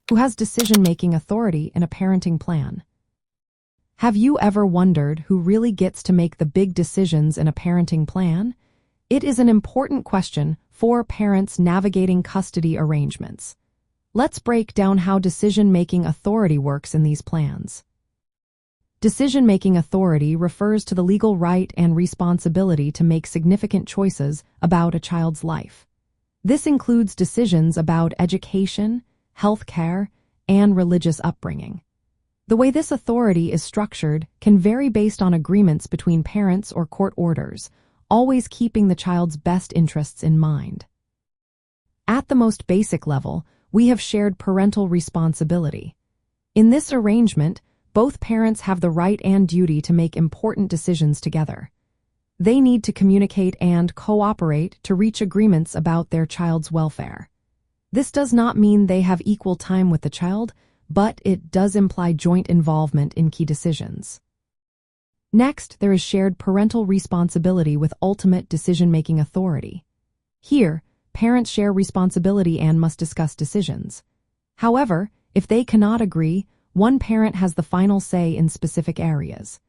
who has decision-making authority in a parenting plan. Have you ever wondered who really gets to make the big decisions in a parenting plan? It is an important question for parents navigating custody arrangements. Let's break down how decision-making authority works in these plans. Decision-making authority refers to the legal right and responsibility to make significant choices about a child's life. This includes decisions about education, health care, and religious upbringing. The way this authority is structured can vary based on agreements between parents or court orders, always keeping the child's best interests in mind. At the most basic level, we have shared parental responsibility. In this arrangement, both parents have the right and duty to make important decisions together. They need to communicate and cooperate to reach agreements about their child's welfare. This does not mean they have equal time with the child, but it does imply joint involvement in key decisions. Next, there is shared parental responsibility with ultimate decision-making authority. Here, parents share responsibility and must discuss decisions. However, if they cannot agree, one parent has the final say in specific areas.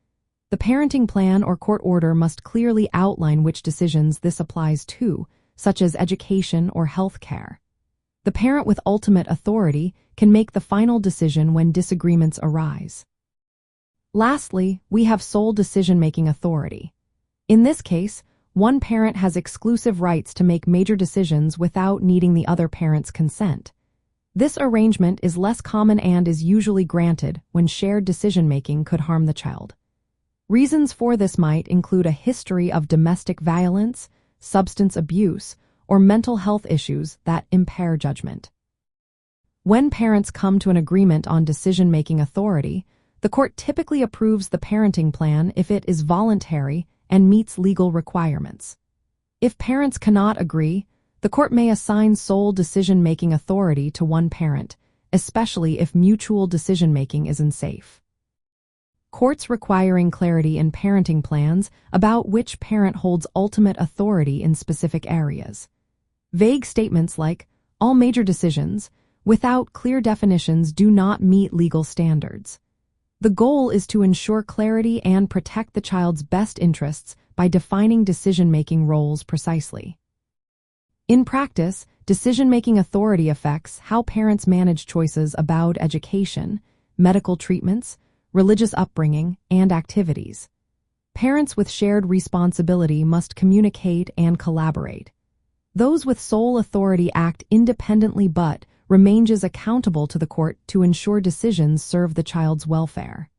The parenting plan or court order must clearly outline which decisions this applies to, such as education or health care. The parent with ultimate authority can make the final decision when disagreements arise. Lastly, we have sole decision-making authority. In this case, one parent has exclusive rights to make major decisions without needing the other parent's consent. This arrangement is less common and is usually granted when shared decision-making could harm the child. Reasons for this might include a history of domestic violence, substance abuse, or mental health issues that impair judgment. When parents come to an agreement on decision-making authority, the court typically approves the parenting plan if it is voluntary and meets legal requirements. If parents cannot agree, the court may assign sole decision-making authority to one parent, especially if mutual decision-making is unsafe. Courts requiring clarity in parenting plans about which parent holds ultimate authority in specific areas. Vague statements like, all major decisions, without clear definitions do not meet legal standards. The goal is to ensure clarity and protect the child's best interests by defining decision-making roles precisely. In practice, decision-making authority affects how parents manage choices about education, medical treatments, religious upbringing, and activities. Parents with shared responsibility must communicate and collaborate. Those with sole authority act independently but remain accountable to the court to ensure decisions serve the child's welfare.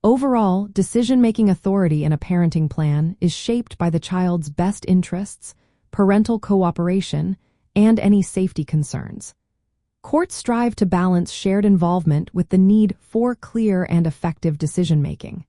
Overall, decision-making authority in a parenting plan is shaped by the child's best interests, parental cooperation, and any safety concerns. Courts strive to balance shared involvement with the need for clear and effective decision-making.